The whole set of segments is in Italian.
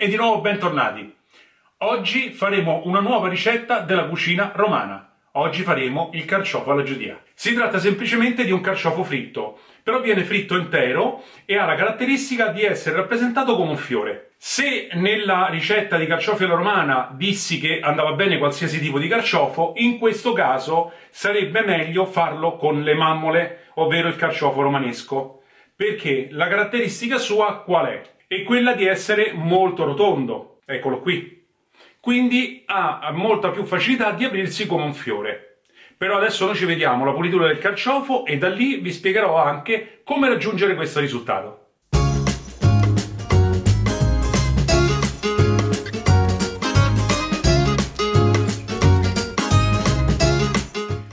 e di nuovo bentornati. Oggi faremo una nuova ricetta della cucina romana. Oggi faremo il carciofo alla giudia. Si tratta semplicemente di un carciofo fritto, però viene fritto intero e ha la caratteristica di essere rappresentato come un fiore. Se nella ricetta di carciofi alla romana dissi che andava bene qualsiasi tipo di carciofo, in questo caso sarebbe meglio farlo con le mammole, ovvero il carciofo romanesco. Perché la caratteristica sua qual è? È quella di essere molto rotondo. Eccolo qui. Quindi ha molta più facilità di aprirsi come un fiore. Però adesso noi ci vediamo la pulitura del carciofo e da lì vi spiegherò anche come raggiungere questo risultato.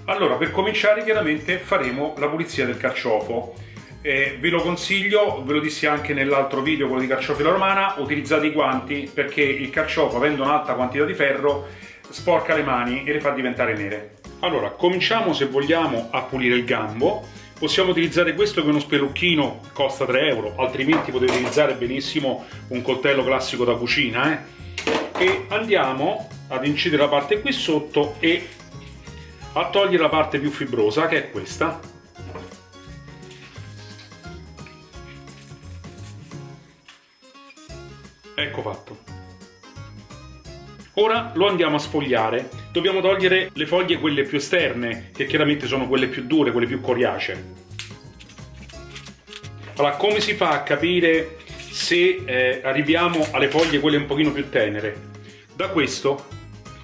Allora, per cominciare chiaramente faremo la pulizia del carciofo. Ve lo consiglio, ve lo dissi anche nell'altro video, quello di carciofi alla romana, utilizzate i guanti perché il carciofo, avendo un'alta quantità di ferro, sporca le mani e le fa diventare nere. Allora, cominciamo se vogliamo a pulire il gambo. Possiamo utilizzare questo che è uno spelucchino, costa 3 euro, altrimenti potete utilizzare benissimo un coltello classico da cucina. E andiamo ad incidere la parte qui sotto e a togliere la parte più fibrosa, che è questa. Ecco fatto. Ora lo andiamo a sfogliare. Dobbiamo togliere le foglie, quelle più esterne, che chiaramente sono quelle più dure, quelle più coriacee. Allora, come si fa a capire se arriviamo alle foglie quelle un pochino più tenere? Da questo,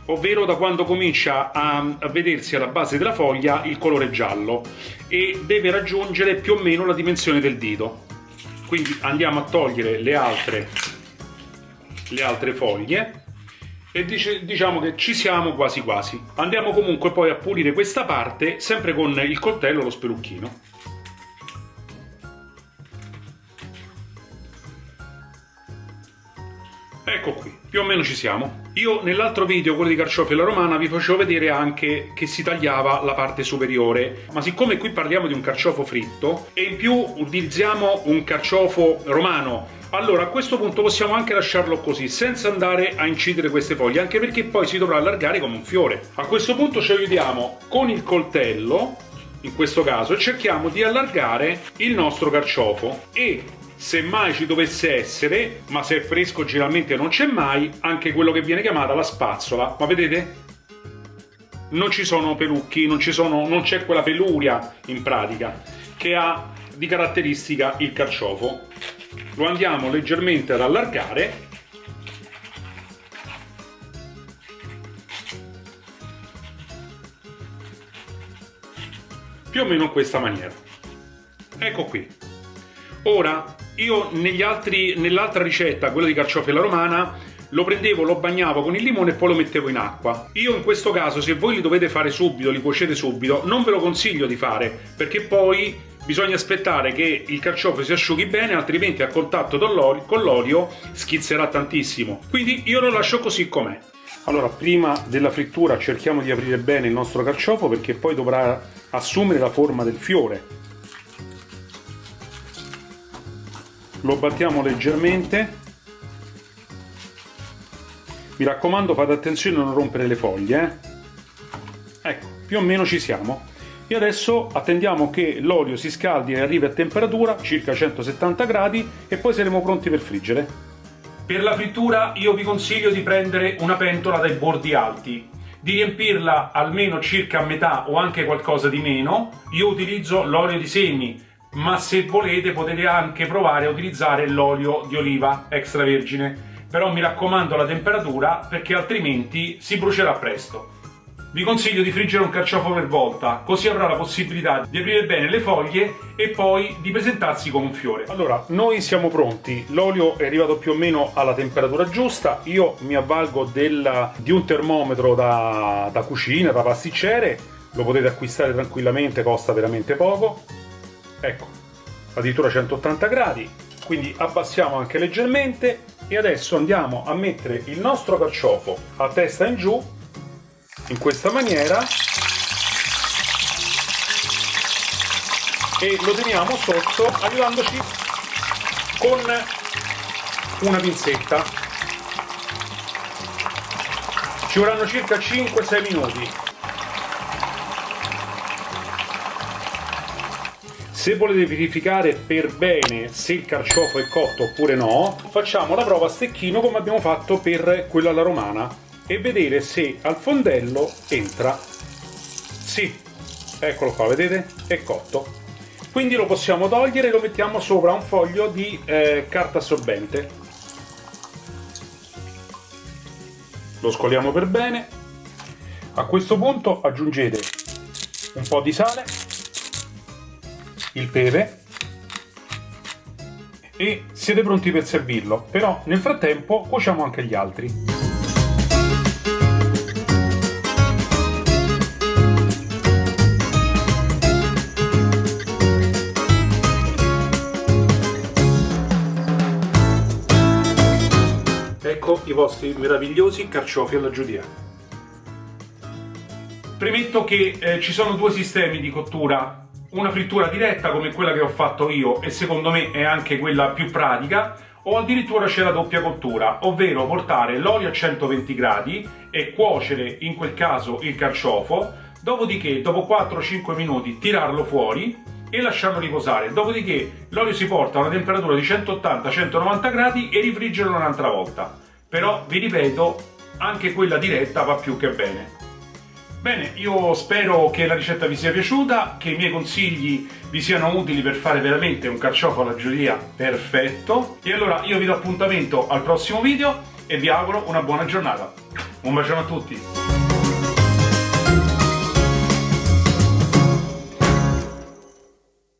ovvero da quando comincia a vedersi alla base della foglia il colore giallo e deve raggiungere più o meno la dimensione del dito. Quindi andiamo a togliere le altre foglie e diciamo che ci siamo quasi quasi. Andiamo comunque poi a pulire questa parte sempre con il coltello o lo spelucchino. Ecco qui, più o meno ci siamo. Io nell'altro video, quello di carciofi alla romana, vi facevo vedere anche che si tagliava la parte superiore, ma siccome qui parliamo di un carciofo fritto e in più utilizziamo un carciofo romano, allora a questo punto possiamo anche lasciarlo così, senza andare a incidere queste foglie, anche perché poi si dovrà allargare come un fiore. A questo punto ci aiutiamo con il coltello, in questo caso, e cerchiamo di allargare il nostro carciofo e se mai ci dovesse essere, ma se è fresco generalmente non c'è mai, anche quello che viene chiamata la spazzola. Ma vedete? Non ci sono pelucchi, non c'è quella peluria in pratica che ha di caratteristica il carciofo. Lo andiamo leggermente ad allargare più o meno in questa maniera. Ecco qui. Ora io nell'altra ricetta, quella di carciofi alla romana, lo prendevo, lo bagnavo con il limone e poi lo mettevo in acqua. Io in questo caso, se voi li dovete fare subito, li cuocete subito, non ve lo consiglio di fare, perché poi bisogna aspettare che il carciofo si asciughi bene, altrimenti a contatto con l'olio schizzerà tantissimo. Quindi io lo lascio così com'è. Allora, prima della frittura cerchiamo di aprire bene il nostro carciofo perché poi dovrà assumere la forma del fiore. Lo battiamo leggermente. Mi raccomando, fate attenzione a non rompere le foglie. Ecco, più o meno ci siamo. E adesso attendiamo che l'olio si scaldi e arrivi a temperatura circa 170 gradi e poi saremo pronti per friggere. Per la frittura io vi consiglio di prendere una pentola dai bordi alti, di riempirla almeno circa a metà o anche qualcosa di meno. Io utilizzo l'olio di semi, ma se volete potete anche provare a utilizzare l'olio di oliva extravergine, però mi raccomando la temperatura perché altrimenti si brucerà presto. Vi consiglio di friggere un carciofo per volta, così avrà la possibilità di aprire bene le foglie e poi di presentarsi come un fiore. Allora, noi siamo pronti, l'olio è arrivato più o meno alla temperatura giusta, io mi avvalgo di un termometro da cucina, da pasticcere, lo potete acquistare tranquillamente, costa veramente poco. Ecco, addirittura 180 gradi, quindi abbassiamo anche leggermente e adesso andiamo a mettere il nostro carciofo a testa in giù in questa maniera e lo teniamo sotto aiutandoci con una pinzetta. Ci vorranno circa 5-6 minuti. Se volete verificare per bene se il carciofo è cotto oppure no, facciamo la prova a stecchino come abbiamo fatto per quello alla romana e vedere se al fondello entra. Sì, eccolo qua, vedete? È cotto. Quindi lo possiamo togliere e lo mettiamo sopra un foglio di carta assorbente. Lo scoliamo per bene. A questo punto aggiungete un po' di sale, il pepe e siete pronti per servirlo. Però nel frattempo cuociamo anche gli altri. Ecco i vostri meravigliosi carciofi alla giudia. Premetto che ci sono due sistemi di cottura, una frittura diretta come quella che ho fatto io e secondo me è anche quella più pratica, o addirittura c'è la doppia cottura, ovvero portare l'olio a 120 gradi e cuocere in quel caso il carciofo, dopodiché dopo 4-5 minuti tirarlo fuori e lasciarlo riposare, dopodiché l'olio si porta a una temperatura di 180-190 gradi e rifriggerlo un'altra volta. Però vi ripeto, anche quella diretta va più che bene. Bene, io spero che la ricetta vi sia piaciuta, che i miei consigli vi siano utili per fare veramente un carciofo alla giudia perfetto. E allora io vi do appuntamento al prossimo video e vi auguro una buona giornata. Un bacione a tutti!